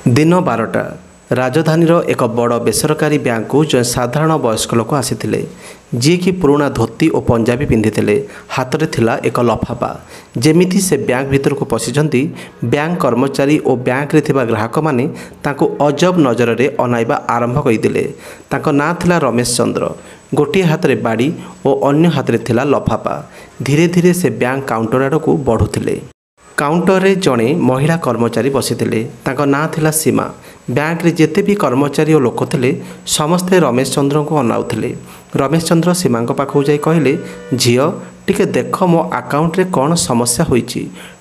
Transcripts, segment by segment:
दिन 12टा राजधानी एक बड़ बेसरकारी बैंक को जो साधारण वयस्क लोक आसी जी कि पुराना धोती और पंजाबी पिंधि हाथ में थिला एक लफाफा जेमिति से बैंक भीतर को पशिंट बैंक कर्मचारी और बैंक रे थिबा ग्राहक माने तांको अजब नजर में अनाइबा आरंभ करते। ना थिला रमेश चंद्र। गोटे हाथ में बाड़ी और अन्य हाथ में थिला लफाफा। धीरे धीरे से बैंक काउंटर आड़ को बढ़ुले। काउंटर रे जड़े महिला कर्मचारी बसीथिले। तांको ना थिला सीमा। बैंक रे जेते भी कर्मचारी और लोक थे समस्ते रमेश चंद्र को अनाउथिले। रमेश चंद्र सीमा पाखक जाई कहले, झील टिके देख मो अकाउंट रे कौन समस्या होईची,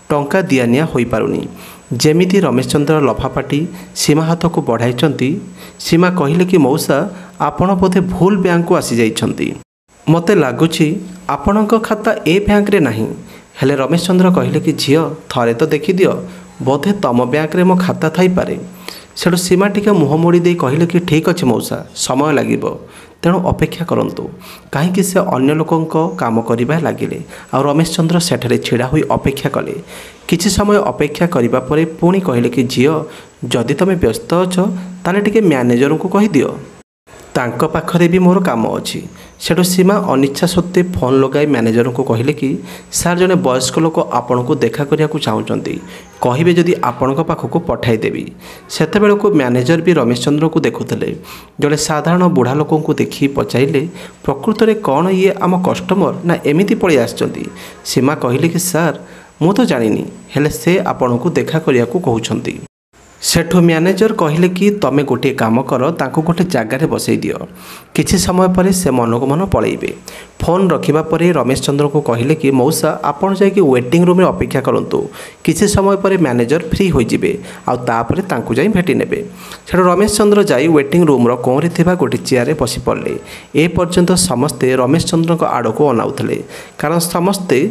टंका दियानिया होई पारुनी। जेमिति रमेश चंद्र लफाफाटी सीमा हाथ को बढ़ाई। सीमा कहले कि मौसा आपण बोधे भूल बैंक को आसी जाइछंती। मते लागुची आपणक खाता ए बैंक रे नाही। हेले रमेश चंद्र कहले कि झील थरे तो देखी दियो, बोधे तम बैंक रे मो खाता थाई पारे। सेठू सीमा टिके मुह मोड़ी दे कहले कि ठीक अच्छे मौसा, समय लगिबो, तेणु अपेक्षा करंतु। कहीं से अन्य लोकों काम करबा लागिले। आ रमेश चंद्र सेठरे छिड़ा हुई अपेक्षा कले। किछि समय अपेक्षा करिबा परे पुणी कहले कि झील जदि तमे व्यस्त अछ ताले टिके मैनेजर को कहि दियो, तांको पाखरे भी मोर काम अच्छी। सेठू सीमा अनिच्छा सत्वे फोन लगाई मैनेजर को कहले कि सार जने वयस्क लोक आपण को देखा करिया को चाहूचंती, कहिबे जदि आपण पाखक पठाई देबी। सेतेबेले को मैनेजर भी रमेश चंद्र को देखुले। जड़े साधारण बुढ़ा लोक को देखि पचाइले, प्रकृत में कौन ये आम कस्टमर ना एमिति पड़े आछंती। सीमा कहले कि सार मु तो जानिनी, हेले से आपण को देखा करिया को कहउछंती। सेठू मैनेजर कहले कि तमे गोटे काम कर, तांको गोटे जगार बसई दियो, किछि समय पर से मन को मन पलैबे। फोन रखिबा परे रमेश चंद्र को कहले कि मौसा आपण जाइके वेटिंग रूम में अपेक्षा करंतु, किछि समय पर मैनेजर फ्री हो जिबे आ तापरे तांको जाई भेटी नेबे। सेठू रमेश चंद्र जाई वेटिंग रूम रो कोरे थिबा गोटे चेयर रे बसी पड़ले। ए पर्यंत समस्ते रमेश चंद्र को आड़ को अनाउथले, कारण समस्ते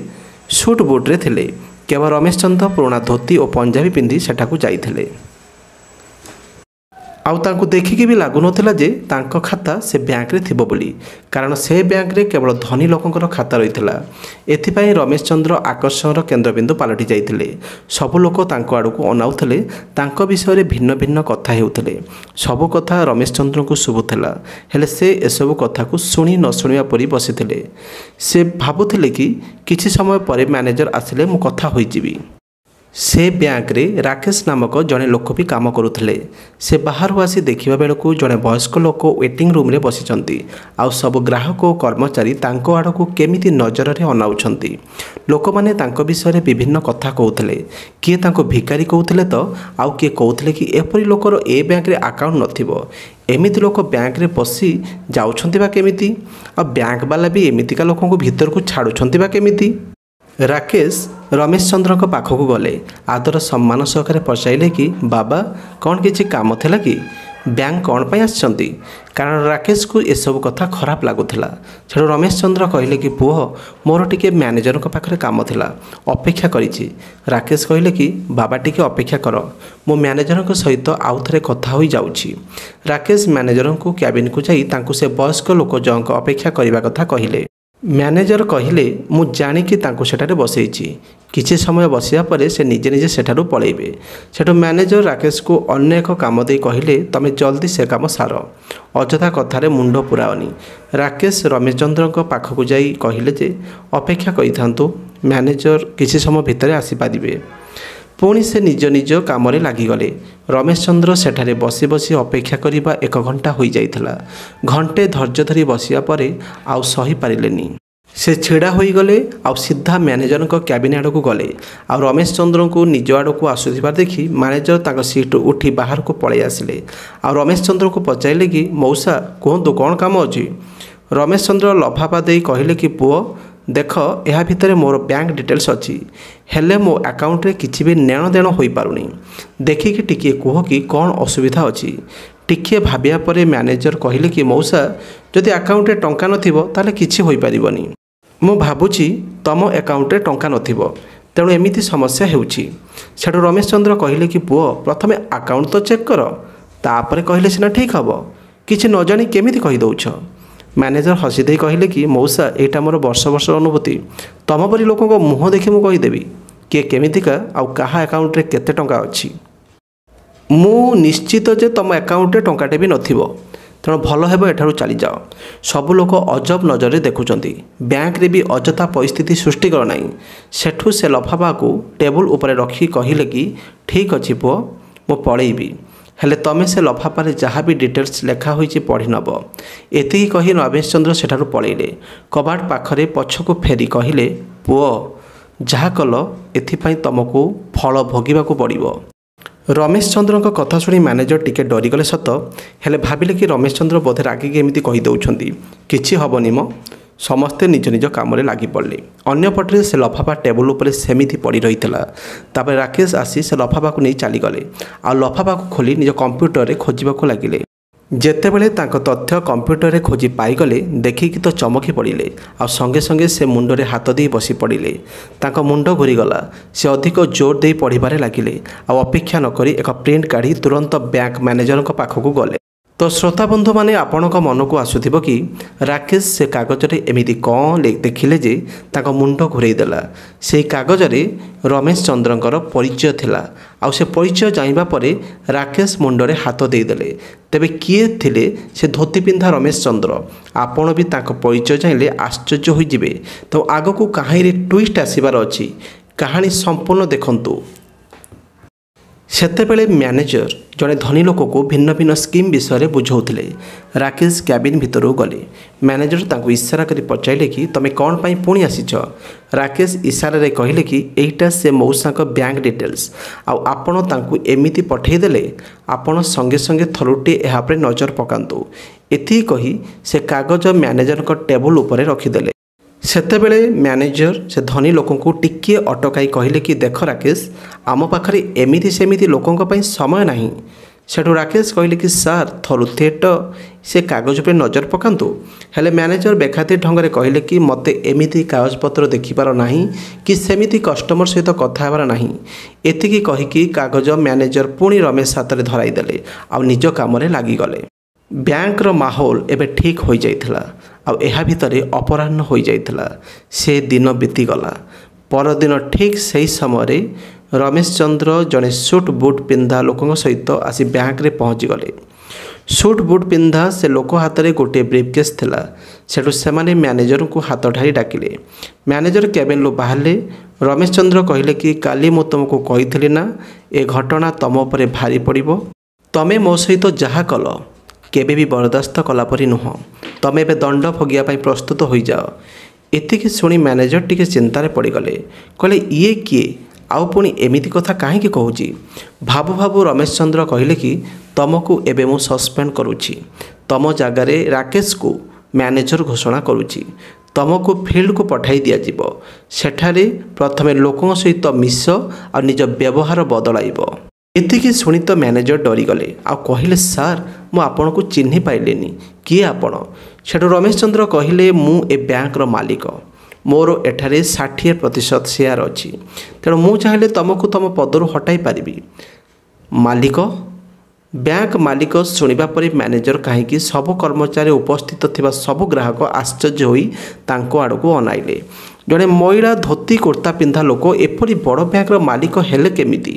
सूट बूट रे थिले। केवल रमेश चंद्र पुराना धोती और पंजाबी पिंधि सेठाकू जाइथिले। आउ तांको देखिकी भी लागु नथिला जे तांको खाता से बैंक रे थिबो बोली, कारण से बैंक रे केवल धनी लोकंकर खाता रहितला। एथिपाई रमेश चंद्र आकर्षण केन्द्रबिंदु पलटि जाइथिले। सब लोक तांको आड़ को अनाउथले, तांको विषय रे भिन्न भिन्न कथा हेउथले। सब कथा रमेश चंद्र को शुभुथला, हेले से एसबु कथा को सुनी न सुनिया परि बसिथिले। से भाबुथिले कि किछि समय परे मैनेजर आसिले मु कथा होई जिबी। से बैंक रे राकेश नामक जड़े लोक भी काम करुले। से बाहर आसी देखा बेलू जड़े वयस्क लोक वेटिंग रूम रे बसिचंती। आउ सब ग्राहक और कर्मचारी तांको आड़ को केमिति नजर रे अनाउछंती। लोक माने तांको विषय रे विभिन्न कथा कहउथले। किए तांको भिकारी कहउथले तो आउ किए कहउथले कि एपरि लोकर ए बैंक रे अकाउंट नथिबो, एमिति लोक बैंक रे पसी जाउछंती बा केमिति, आ बैंक वाला भी एमितिका लोक को भीतर को छाड़ुछंती बा केमिति। राकेश रमेश चंद्र को पाखक गले। आदर सम्मान सहकारे पचारे कि बाबा कौन किसी काम थिला कि, बैंक कौन पाई आछंती, कारण राकेश को ये सब कथा खराब लगुला। सेठू रमेश चंद्र कहले कि पुओ मोर टिके मैनेजर को पाखरे काम थिला, अपेक्षा करिछि। राकेश कहले कि बाबा टिके अपेक्षा कर, मो मैनेजर को सहित आउ थरे कथा होई जाउछि। राकेश मैनेजर को कैबिन को जाई तांको से वयस्क लोक जंक अपेक्षा करबा कथा कहिले। मैनेजर कहले मु जानी कि तांको सेठारे बसैछि, किछि समय बसिया परे से निजे निजे सेठारु पळैबे। सेठू मैनेजर राकेश को अन्य एक काम दे कहले तमे जल्दी से काम सार, अजथा कथारे मुंड पुराओनी। राकेश रमेश चंद्र को पाखक जाई कहले जे अपेक्षा करिथांतु, मैनेजर किछि समय भितरे आसी पारिबे। पुणी से निज निज काम लगिगले। रमेश चंद्र सेठारे बसी बसी अपेक्षा करिबा 1 घंटा हो जाइथिला। घंटे धैर्य धरी बसिया परे आउ सही पारिलेनी। से छिड़ा होई गले आउ सीधा मैनेजर को कैबिन आड़ को गले। आ रमेश चंद्र को निज आड़ को आसुथिबार देखि मैनेजर तांको सीट उठी बाहर को पळै आसिले। आ रमेश चंद्र को पचाइले कि मौसा कहतु कौन काम अछि। रमेश चंद्र लफाफा दे कहले कि पुओ देख या भितर मोर बैंक डिटेल्स अच्छी, हेले मो अकाउंट रे किछि भी नेण देण होई पारुनी। देखिकी टिके कह कि कौन असुविधा अच्छी। टिके भाबिया परे मैनेजर कहले कि मौसा जदि अकाउंट रे टंका नथिबो ताले किछि होई परिबनी। मु भाबुछि तम अकाउंट रे टंका नथिबो, तेणु एमिति समस्या हेउछि। सेठू रमेश चंद्र कहले कि पुओ प्रथमे अकाउंट तो चेक कर, तापरे कहले सिना ठीक हबो, किछि न जानि केमिति कहि दउछ। मैनेजर हसी दे कहले कि मौसा एटा मोर वर्ष वर्ष अनुभूति, तम परी लोक मुह देखि मु कहीदेवी किए केमितिका आउ कहा अकाउंट रे केते टंका अछि। ମୁଁ ନିଶ୍ଚିତ ଯେ ତୁମ ଆକାଉଣ୍ଟରେ ଟଙ୍କାଟେ ବି ନଥିବ, ତେଣୁ ଭଲ ହେବ ଏଠାରୁ ଚାଲିଯାଅ। ସବୁ ଲୋକ ଅଜବ ନଜରରେ ଦେଖୁଛନ୍ତି। ବ୍ୟାଙ୍କରେ ବି ଅଯଥା ପରିସ୍ଥିତି ସୃଷ୍ଟି କର ନାହିଁ। ସେଠୁ ସେ ଲଫାଫାକୁ ଟେବୁଲ ଉପରେ ରଖି କହିଲେ କି ଠିକ୍ ଅଛି ପୁଅ, ମୁଁ ପଳେଇବି, ହେଲେ ତମେ ସେ ଲଫାଫାରେ ଯାହା ବି ଡିଟେଲ୍ସ ଲେଖା ହୋଇଛି ପଢ଼ି ନେବ। ଏତିକି କହି ରମେଶ ଚନ୍ଦ୍ର ସେଠାରୁ ପଳେଇଲେ। କବାଟ ପାଖରେ ପଛକୁ ଫେରି କହିଲେ, ପୁଅ ଯାହା କଲ ଏଥିପାଇଁ ତମକୁ ଫଳ ଭୋଗିବାକୁ ପଡ଼ିବ। ରମେଶ ଚନ୍ଦ୍ରଙ୍କ କଥା ଶୁଣି ମ୍ୟାନେଜର ଟିକେ ଡରିଗଲେ ସତ, ହେଲେ ଭାବିଲେ କି ରମେଶ ଚନ୍ଦ୍ର ବୋଧେ ରାଗିକି ଏମିତି କହିଦେଉଛନ୍ତି। କିଛି ହେବନି ମ। ସମସ୍ତେ ନିଜ ନିଜ କାମରେ ଲାଗି ପଡ଼ିଲେ। ଅନ୍ୟପଟରେ ସେ ଲଫାଫା ଟେବୁଲ ଉପରେ ସେମିତି ପଡ଼ି ରହିଥିଲା। ତାପରେ ରାକେଶ ଆସି ସେ ଲଫାଫାକୁ ନେଇ ଚାଲିଗଲେ ଆଉ ଲଫାଫାକୁ ଖୋଲି ନିଜ କମ୍ପ୍ୟୁଟରରେ ଖୋଜିବାକୁ ଲାଗିଲେ। ଯେତେବେଳେ ତାଙ୍କ ତଥ୍ୟ କମ୍ପ୍ୟୁଟରରେ ଖୋଜି ପାଇଗଲେ, ଦେଖିକି ତ ଚମକି ପଡ଼ିଲେ ଆଉ ସଙ୍ଗେ ସଙ୍ଗେ ସେ ମୁଣ୍ଡରେ ହାତ ଦେଇ ବସି ପଡ଼ିଲେ। ତାଙ୍କ ମୁଣ୍ଡ ଘୂରିଗଲା। ସେ ଅଧିକ ଜୋର ଦେଇ ପଢ଼ିବାରେ ଲାଗିଲେ ଆଉ ଅପେକ୍ଷା ନ କରି ଏକ ପ୍ରିଣ୍ଟ କାଢ଼ି ତୁରନ୍ତ ବ୍ୟାଙ୍କ ମ୍ୟାନେଜରଙ୍କ ପାଖକୁ ଗଲେ। ତ ଶ୍ରୋତାବନ୍ଧୁମାନେ ଆପଣଙ୍କ ମନକୁ ଆସୁଥିବ କି ରାକେଶ ସେ କାଗଜରେ ଏମିତି କ'ଣ ଦେଖିଲେ ଯେ ତାଙ୍କ ମୁଣ୍ଡ ଘୂରେଇ ଦେଲା। ସେହି କାଗଜରେ ରମେଶ ଚନ୍ଦ୍ରଙ୍କର ପରିଚୟ ଥିଲା ଆଉ ସେ ପରିଚୟ ଜାଣିବା ପରେ ରାକେଶ ମୁଣ୍ଡରେ ହାତ ଦେଇଦେଲେ। ତେବେ କିଏ ଥିଲେ ସେ ଧୋତି ପିନ୍ଧା ରମେଶ ଚନ୍ଦ୍ର? ଆପଣ ବି ତାଙ୍କ ପରିଚୟ ଜାଣିଲେ ଆଶ୍ଚର୍ଯ୍ୟ ହୋଇଯିବେ। ତ ଆଗକୁ କାହାଣୀରେ ଟ୍ୱିଷ୍ଟ ଆସିବାର ଅଛି। କାହାଣୀ ସମ୍ପୂର୍ଣ୍ଣ ଦେଖନ୍ତୁ। ସେତେବେଳେ ମ୍ୟାନେଜର ଜଣେ ଧନୀ ଲୋକକୁ ଭିନ୍ନ ଭିନ୍ନ ସ୍କିମ୍ ବିଷୟରେ ବୁଝାଉଥିଲେ। ରାକେଶ କ୍ୟାବିନ୍ ଭିତରକୁ ଗଲେ। ମ୍ୟାନେଜର ତାଙ୍କୁ ଇସାରା କରି ପଚାରିଲେ କି ତମେ କ'ଣ ପାଇଁ ପୁଣି ଆସିଛ? ରାକେଶ ଇସାରାରେ କହିଲେ କି ଏଇଟା ସେ ମଉସାଙ୍କ ବ୍ୟାଙ୍କ ଡିଟେଲ୍ସ ଆଉ ଆପଣ ତାଙ୍କୁ ଏମିତି ପଠାଇଦେଲେ। ଆପଣ ସଙ୍ଗେ ସଙ୍ଗେ ଥରୁଟିଏ ଏହା ଉପରେ ନଜର ପକାନ୍ତୁ। ଏତିକି କହି ସେ କାଗଜ ମ୍ୟାନେଜରଙ୍କ ଟେବୁଲ ଉପରେ ରଖିଦେଲେ। ସେତେବେଳେ ମ୍ୟାନେଜର ସେ ଧନୀ ଲୋକଙ୍କୁ ଟିକିଏ ଅଟକାଇ କହିଲେ କି ଦେଖ ରାକେଶ, ଆମ ପାଖରେ ଏମିତି ସେମିତି ଲୋକଙ୍କ ପାଇଁ ସମୟ ନାହିଁ। ସେଠୁ ରାକେଶ କହିଲେ କି ସାର୍ ଥରୁଟିଏ ତ ସେ କାଗଜ ଉପରେ ନଜର ପକାନ୍ତୁ। ହେଲେ ମ୍ୟାନେଜର ବେଖାତିର ଢଙ୍ଗରେ କହିଲେ କି ମୋତେ ଏମିତି କାଗଜପତ୍ର ଦେଖିବାର ନାହିଁ କି ସେମିତି କଷ୍ଟମର ସହିତ କଥା ହେବାର ନାହିଁ। ଏତିକି କହିକି କାଗଜ ମ୍ୟାନେଜର ପୁଣି ରମେଶ ହାତରେ ଧରାଇ ଦେଲେ ଆଉ ନିଜ କାମରେ ଲାଗିଗଲେ। ବ୍ୟାଙ୍କର ମାହୋଲ ଏବେ ଠିକ୍ ହୋଇଯାଇଥିଲା ଆଉ ଏହା ଭିତରେ ଅପରାହ୍ନ ହୋଇଯାଇଥିଲା। ସେ ଦିନ ବିତିଗଲା। ପରଦିନ ଠିକ୍ ସେହି ସମୟରେ ରମେଶ ଚନ୍ଦ୍ର ଜଣେ ସୁଟ୍ ବୁଟ୍ ପିନ୍ଧା ଲୋକଙ୍କ ସହିତ ଆସି ବ୍ୟାଙ୍କରେ ପହଞ୍ଚିଗଲେ। ସୁଟ୍ ବୁଟ୍ ପିନ୍ଧା ସେ ଲୋକ ହାତରେ ଗୋଟିଏ ବ୍ରିଫକେସ୍ ଥିଲା। ସେଠୁ ସେମାନେ ମ୍ୟାନେଜରଙ୍କୁ ହାତ ଢାଳି ଡାକିଲେ। ମ୍ୟାନେଜର କ୍ୟାବିନ୍ରୁ ବାହାରିଲେ। ରମେଶ ଚନ୍ଦ୍ର କହିଲେ କି କାଲି ମୁଁ ତୁମକୁ କହିଥିଲି ନା ଏ ଘଟଣା ତୁମ ଉପରେ ଭାରି ପଡ଼ିବ। ତମେ ମୋ ସହିତ ଯାହା କଲ କେବେ ବି ବରଦାସ୍ତ କଲା ପରି ନୁହଁ। ତମେ ଏବେ ଦଣ୍ଡ ଭୋଗିବା ପାଇଁ ପ୍ରସ୍ତୁତ ହୋଇଯାଅ। ଏତିକି ଶୁଣି ମ୍ୟାନେଜର ଟିକେ ଚିନ୍ତାରେ ପଡ଼ିଗଲେ। କହିଲେ ଇଏ କିଏ ଆଉ ପୁଣି ଏମିତି କଥା କାହିଁକି କହୁଛି? ଭାବୁ ଭାବୁ ରମେଶ ଚନ୍ଦ୍ର କହିଲେ କି ତମକୁ ଏବେ ମୁଁ ସସ୍ପେଣ୍ଡ କରୁଛି। ତମ ଜାଗାରେ ରାକେଶକୁ ମ୍ୟାନେଜର ଘୋଷଣା କରୁଛି। ତମକୁ ଫିଲ୍ଡକୁ ପଠାଇ ଦିଆଯିବ। ସେଠାରେ ପ୍ରଥମେ ଲୋକଙ୍କ ସହିତ ମିଶ ଆଉ ନିଜ ବ୍ୟବହାର ବଦଳାଇବ। ଏତିକି ଶୁଣି ତ ମ୍ୟାନେଜର ଡରିଗଲେ ଆଉ କହିଲେ ସାର୍ ମୁଁ ଆପଣଙ୍କୁ ଚିହ୍ନି ପାଇଲିନି, କିଏ ଆପଣ? ସେଠୁ ରମେଶ ଚନ୍ଦ୍ର କହିଲେ ମୁଁ ଏ ବ୍ୟାଙ୍କର ମାଲିକ। ମୋର ଏଠାରେ 60% ସେୟାର ଅଛି। ତେଣୁ ମୁଁ ଚାହିଁଲେ ତୁମକୁ ତୁମ ପଦରୁ ହଟାଇ ପାରିବି। ମାଲିକ? ବ୍ୟାଙ୍କ ମାଲିକ ଶୁଣିବା ପରେ ମ୍ୟାନେଜର କାହିଁକି ସବୁ କର୍ମଚାରୀ ଉପସ୍ଥିତ ଥିବା ସବୁ ଗ୍ରାହକ ଆଶ୍ଚର୍ଯ୍ୟ ହୋଇ ତାଙ୍କ ଆଡ଼କୁ ଅନାଇଲେ। ଜଣେ ମହିଳା ଧୋତି କୁର୍ତ୍ତା ପିନ୍ଧା ଲୋକ ଏପରି ବଡ଼ ବ୍ୟାଙ୍କର ମାଲିକ ହେଲେ କେମିତି?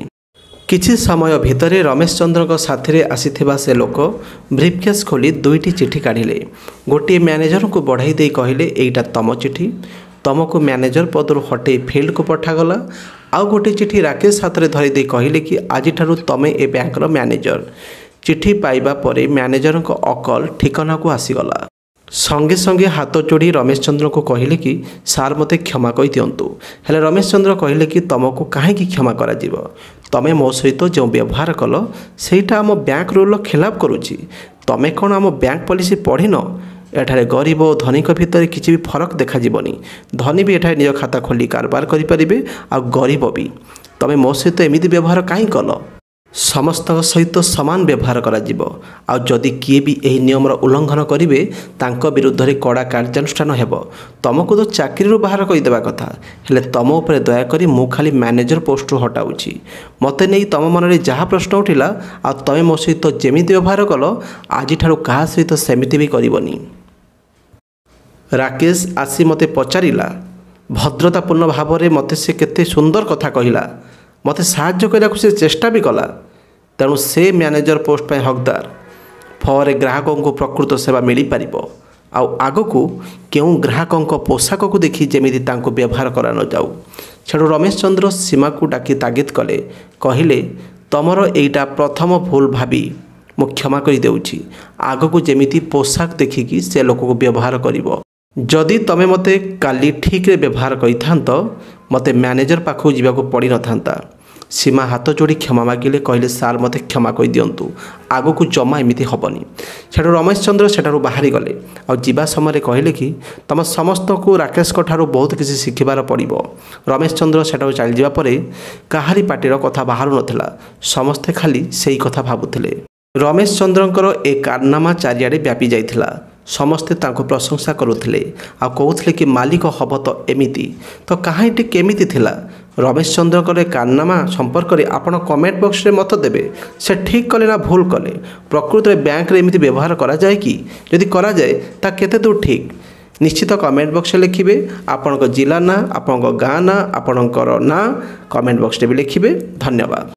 କିଛି ସମୟ ଭିତରେ ରମେଶ ଚନ୍ଦ୍ରଙ୍କ ସାଥିରେ ଆସିଥିବା ସେ ଲୋକ ବ୍ରିଫକେସ୍ ଖୋଲି 2ଟି ଚିଠି କାଢ଼ିଲେ। ଗୋଟିଏ ମ୍ୟାନେଜରଙ୍କୁ ବଢ଼ାଇ ଦେଇ କହିଲେ ଏଇଟା ତମ ଚିଠି, ତମକୁ ମ୍ୟାନେଜର ପଦରୁ ହଟେଇ ଫିଲ୍ଡକୁ ପଠାଗଲା। ଆଉ ଗୋଟିଏ ଚିଠି ରାକେଶ ହାତରେ ଧରି ଦେଇ କହିଲେ କି ଆଜିଠାରୁ ତମେ ଏ ବ୍ୟାଙ୍କର ମ୍ୟାନେଜର। ଚିଠି ପାଇବା ପରେ ମ୍ୟାନେଜରଙ୍କ ଅକଲ ଠିକଣାକୁ ଆସିଗଲା। ସଙ୍ଗେ ସଙ୍ଗେ ହାତ ଯୋଡ଼ି ରମେଶ ଚନ୍ଦ୍ରଙ୍କୁ କହିଲେ କି ସାର୍ ମୋତେ କ୍ଷମା କରିଦିଅନ୍ତୁ। ହେଲେ ରମେଶ ଚନ୍ଦ୍ର କହିଲେ କି ତମକୁ କାହିଁକି କ୍ଷମା କରାଯିବ? ତମେ ମୋ ସହିତ ଯେଉଁ ବ୍ୟବହାର କଲ ସେଇଟା ଆମ ବ୍ୟାଙ୍କ ରୁଲ୍ର ଖିଲାପ କରୁଛି। ତମେ କ'ଣ ଆମ ବ୍ୟାଙ୍କ ପଲିସି ପଢ଼ିନ? ଏଠାରେ ଗରିବ ଓ ଧନୀଙ୍କ ଭିତରେ କିଛି ବି ଫରକ ଦେଖାଯିବନି। ଧନୀ ବି ଏଠାରେ ନିଜ ଖାତା ଖୋଲି କାରବାର କରିପାରିବେ ଆଉ ଗରିବ ବି। ତମେ ମୋ ସହିତ ଏମିତି ବ୍ୟବହାର କାହିଁ କଲ? ସମସ୍ତଙ୍କ ସହିତ ସମାନ ବ୍ୟବହାର କରାଯିବ ଆଉ ଯଦି କିଏ ବି ଏହି ନିୟମର ଉଲ୍ଲଂଘନ କରିବେ ତାଙ୍କ ବିରୁଦ୍ଧରେ କଡ଼ା କାର୍ଯ୍ୟାନୁଷ୍ଠାନ ହେବ। ତମକୁ ତ ଚାକିରିରୁ ବାହାର କରିଦେବା କଥା, ହେଲେ ତମ ଉପରେ ଦୟାକରି ମୁଁ ଖାଲି ମ୍ୟାନେଜର ପୋଷ୍ଟରୁ ହଟାଉଛି। ମୋତେ ନେଇ ତମ ମନରେ ଯାହା ପ୍ରଶ୍ନ ଉଠିଲା ଆଉ ତମେ ମୋ ସହିତ ଯେମିତି ବ୍ୟବହାର କଲ ଆଜିଠାରୁ କାହା ସହିତ ସେମିତି ବି କରିବନି। ରାକେଶ ଆସି ମୋତେ ପଚାରିଲା। ଭଦ୍ରତାପୂର୍ଣ୍ଣ ଭାବରେ ମୋତେ ସେ କେତେ ସୁନ୍ଦର କଥା କହିଲା। ମୋତେ ସାହାଯ୍ୟ କରିବାକୁ ସେ ଚେଷ୍ଟା ବି କଲା। तेणु से मैनेजर पोस्ट पर हकदार। फल ग्राहकों को प्रकृत सेवा मिल पार आग को क्यों ग्राहकों पोशाक को देखी जमी व्यवहार करा न जाऊ। सेठू रमेश चंद्र सीमा को डाकी तागिद कले, कहले तमर एटा प्रथम भूल भावी मु क्षमा कर देउछि। आग को जमी पोशाक देखिकी से लोक को व्यवहार करिवो। जदि तमे मते काली ठीक रे व्यवहार करिथांत मते मैनेजर पाखु जीवाको पड़ी न थांता। सीमा हाथ जोड़ी क्षमा मागिले, कहले सार मते क्षमा कर दियंतु, आग को जमा एमिति हबनी। सेठू रमेश चंद्र सेठारु बाहरी गले आ जीवा समय कहले कि तम समस्त को राकेश ठारू बहुत किसी शिखिबार पड़िबो। रमेश चंद्र सेठारु चली जावा परे काहारी पार्टीर कथा बाहरु नथिला, समस्ते खाली सेही कथा भाबुथिले। रमेश चंद्रंकर ए कारनामा चारिआडे व्यापी जाइथिला। समस्ते तांको प्रशंसा करुथिले आ कहउथिले कि मालिक हब तो एमिति, तो कहानीटी केमिति थिला। रमेश चंद्रकर कारनामा संपर्क में आपण कमेंट बॉक्स रे मत देबे। से ठीक कले ना भूल कले, प्रकृत में बैंक रे एमिति व्यवहार करा जाए कि यदि करा जाए ता केते दूर ठीक, निश्चित कमेंट बॉक्स लिखिबे। आपण जिला ना, आपण गाँ ना, आपणकर ना कमेंट बॉक्स रे भी लिखिबे। धन्यवाद।